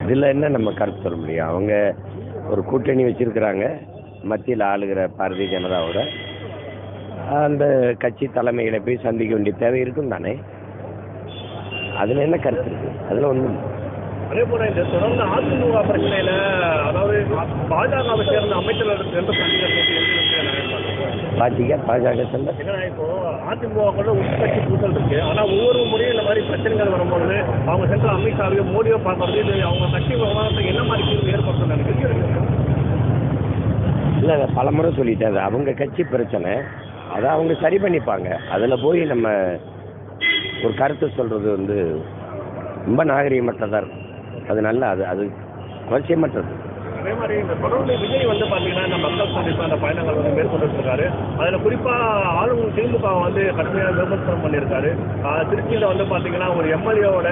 இதில் என்ன நம்ம கருத்து சொல்ல முடியும்? அவங்க ஒரு கூட்டணி வச்சிருக்கிறாங்க மத்தியில் ஆளுகிற பாரதிய ஜனதாவோட. அந்த கட்சி தலைமைகளை போய் சந்திக்க வேண்டிய தேவை இருக்கும் தானே. அதில் என்ன கருத்து இருக்கு? அதில் ஒன்றும். அதே போல இந்த தொடர்ந்து அதிமுக பிரச்சனையில, அதாவது பாஜகவை சேர்ந்த அமைச்சர்கள் எந்த பாஜக சேர்ந்த ஏன்னா இப்போ அதிமுக உட்கட்சி பூசல் இருக்கு. ஆனா ஒவ்வொரு முறையும் இந்த மாதிரி பிரச்சனைகள் வரும்பொழுது அவங்க சென்ற அமித்ஷாவையோ மோடியோ பார்க்கறது இது அவங்க கட்சி விவகாரத்துக்கு என்ன மாதிரி தீர்வு ஏற்படுத்தும் நினைக்கிறீங்க? இல்லை, பல முறை சொல்லிட்டேன். அது அவங்க கட்சி பிரச்சனை, அதை அவங்க சரி பண்ணிப்பாங்க. அதில் போய் நம்ம ஒரு கருத்து சொல்கிறது ரொம்ப நாகரிகமற்றதாக இருக்கும். அது நல்ல அது அவசியமற்றது. அதே மாதிரி இந்த தொடர்ந்து விஜய் பார்த்தீங்கன்னா இந்த மக்கள் சந்திப்பு அந்த பயணங்கள் மேற்கொண்டு இருக்காரு. அதில் குறிப்பாக ஆளும் திமுக கடுமையாக விமர்சனம் பண்ணியிருக்காரு. திருச்சியில் பார்த்தீங்கன்னா ஒரு எம்எல்ஏவோட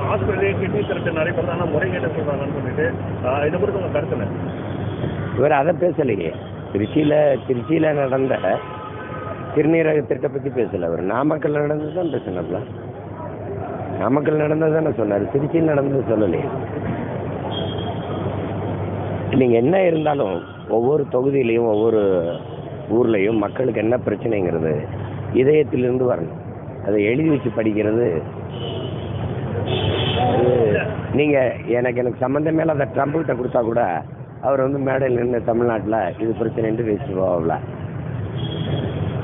ஹாஸ்பிட்டலே கிட்னி திரட்டு நடைபெறதான முறைகேடு சொல்கிறாங்கன்னு சொல்லிட்டு இதை குறித்து உங்கள் கருத்து என்ன? இவர் அதை பேசலையே. திருச்சியில் நடந்த சிறுநீரக திட்டத்தை பற்றி பேசலை. அவர் நாமக்கல் நடந்தது தான் பேசினார்ல. நாமக்கல் நடந்தது தானே சொன்னார், திருச்சியில் நடந்தது சொல்லலையே. நீங்கள் என்ன இருந்தாலும் ஒவ்வொரு தொகுதியிலையும் ஒவ்வொரு ஊர்லேயும் மக்களுக்கு என்ன பிரச்சனைங்கிறது இதயத்திலிருந்து வரணும். அதை எழுதி வச்சு படிக்கிறது நீங்கள் எனக்கு சம்மந்தம் மேலே அதை ட்ரம்ப்கிட்ட கொடுத்தா கூட அவர் மேடையில் நின்று தமிழ்நாட்டில் இது பிரச்சனைன்ட்டு பேசிட்டு போவாப்ல.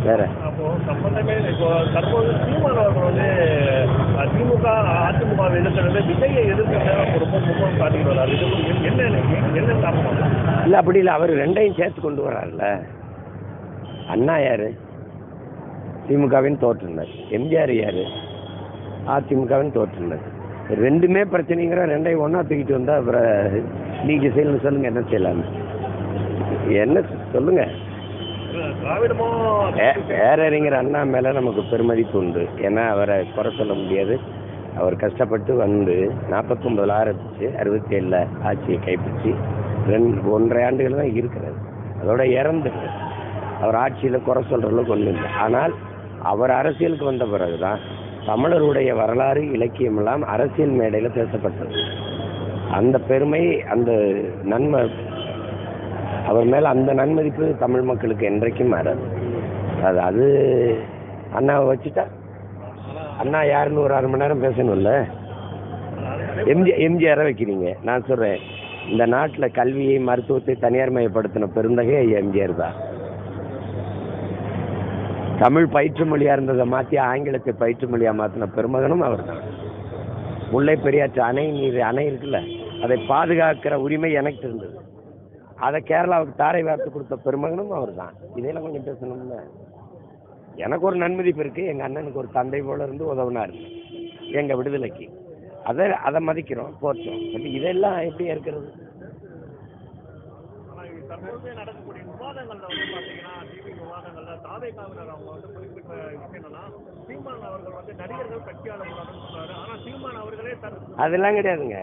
வேற அப்போ சம்பந்தமே இப்போ தற்போது சீமான் அவர்கள் திமுக அதிமுக எதிர்க்கிறது விஜயை எதிர்க்கிறது ரொம்ப முக்கியம் காட்டிட்டு வர்றாரு. இது என்ன காரணம்? இல்லை, அப்படி இல்லை. அவர் ரெண்டையும் சேர்த்து கொண்டு வர்றாருல்ல. அண்ணா யாரு? திமுகவின் தோற்றுனர். எம்ஜிஆர் யாரு? அதிமுகவின் தோற்றுனர். ரெண்டுமே பிரச்சனைங்கிற ரெண்டையும் ஒன்றா தூக்கிட்டு வந்தால் அப்புறம் நீங்கள் செய்யணும்னு சொல்லுங்கள். என்ன செய்யலான்னு என்ன சொல்லுங்கள். பேரறிஞர் அண்ணா மேலே நமக்கு பெருமதிப்பு உண்டு. ஏன்னா அவரை குறை சொல்ல முடியாது. அவர் கஷ்டப்பட்டு 49 ஆரம்பிச்சு 67 ஆட்சியை கைப்பற்றி 1.5 ஆண்டுகள் தான் இருக்கிறது. அதோட இறந்துட்டு அவர் ஆட்சியில் குறை சொல்கிற அளவுக்கு ஒன்றும் இல்லை. ஆனால் அவர் அரசியலுக்கு வந்த பிறகு தான் தமிழருடைய வரலாறு இலக்கியமெல்லாம் அரசியல் மேடையில் பேசப்பட்டது. அந்த பெருமை, அந்த நன்மை, அவர் மேலே அந்த நன்மதிப்பு தமிழ் மக்களுக்கு என்றைக்கும் மாறாது. அது அண்ணாவை வச்சுட்டா அண்ணா யாருன்னு ஒரு 1/2 மணி நேரம் பேசணும்ல. எம்ஜிஆரை வைக்கிறீங்க. நான் சொல்கிறேன், இந்த நாட்டில் கல்வியை மருத்துவத்தை தனியார் மயப்படுத்தின பெருந்தகை எம்ஜிஆர் தான். தமிழ் பயிற்று மொழியாக இருந்ததை மாற்றி ஆங்கிலத்தை பயிற்று மொழியாக மாற்றின பெருமகனும் அவர் தான். முல்லை பெரியாற்று அணை இருக்குல்ல, அதை பாதுகாக்கிற உரிமை எனக்கு இருந்தது. அதை கேரளாவுக்கு தாரை வார்த்து கொடுத்த பெருமகனும் அவர் தான். இதெல்லாம் கொஞ்சம் பேசணும்ல. எனக்கு ஒரு நன்மதிப்பு இருக்குது. எங்கள் அண்ணனுக்கு ஒரு தந்தை போல இருந்து உதவுனார் எங்கள் விடுதலைக்கு. அதை மதிக்கிறோம், போற்றோம். பட் இதெல்லாம் எப்படி இருக்கிறது? நடக்கக்கூடிய விவாதங்கள்ல பார்த்தீங்கன்னா டிவி விவாதங்கள்ல தாவேகாவினர் அவங்க குறிப்பிட்ட விஷயம் என்னன்னா, சீமான் அவர்கள் நடிகர்கள் கட்சியாளர்கள் சொல்றாரு. ஆனா சீமான் அவர்களே அதெல்லாம் கிடையாதுங்க.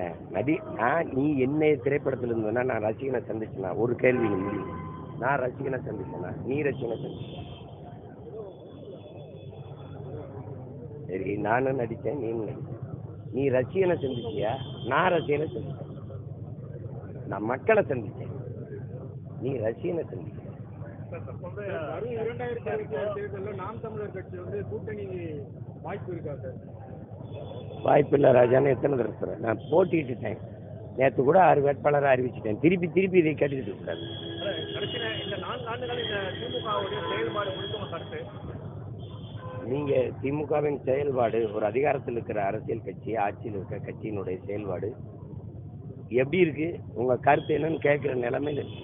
நீ என்ன திரைப்படத்தில் இருந்ததுன்னா நான் ரசிகனை சந்திச்சேனா? ஒரு கேள்வி முடியும். நான் ரசிகனை சந்திச்சேனா? நீ ரசிகனை சந்திச்ச? சரி, நானும் நடித்தேன், நீனும் நடித்தேன். நீ ரசிகனை சந்திச்சியா? நான் ரசிகனை சந்திச்சேன். நான் மக்களை சந்திச்சேன், நீ ரசிகனை சந்திச்ச. நாம் தமிழர் கட்சி கூட்டணி வாய்ப்பு இருக்கா சார்? வாய்ப்பு இல்லை ராஜான்னு எத்தனை தடவை நான் போட்டிக்கிட்டுட்டேன். நேற்று கூட 6 வேட்பாளரை அறிவிச்சிட்டேன். திருப்பி இதை கேட்டுக்கிட்டு இருக்காரு. நீங்கள் திமுகவின் செயல்பாடு, ஒரு அதிகாரத்தில் இருக்கிற அரசியல் கட்சி, ஆட்சியில் இருக்கிற கட்சியினுடைய செயல்பாடு எப்படி இருக்கு, உங்கள் கருத்து என்னன்னு கேட்குற நிலைமையில்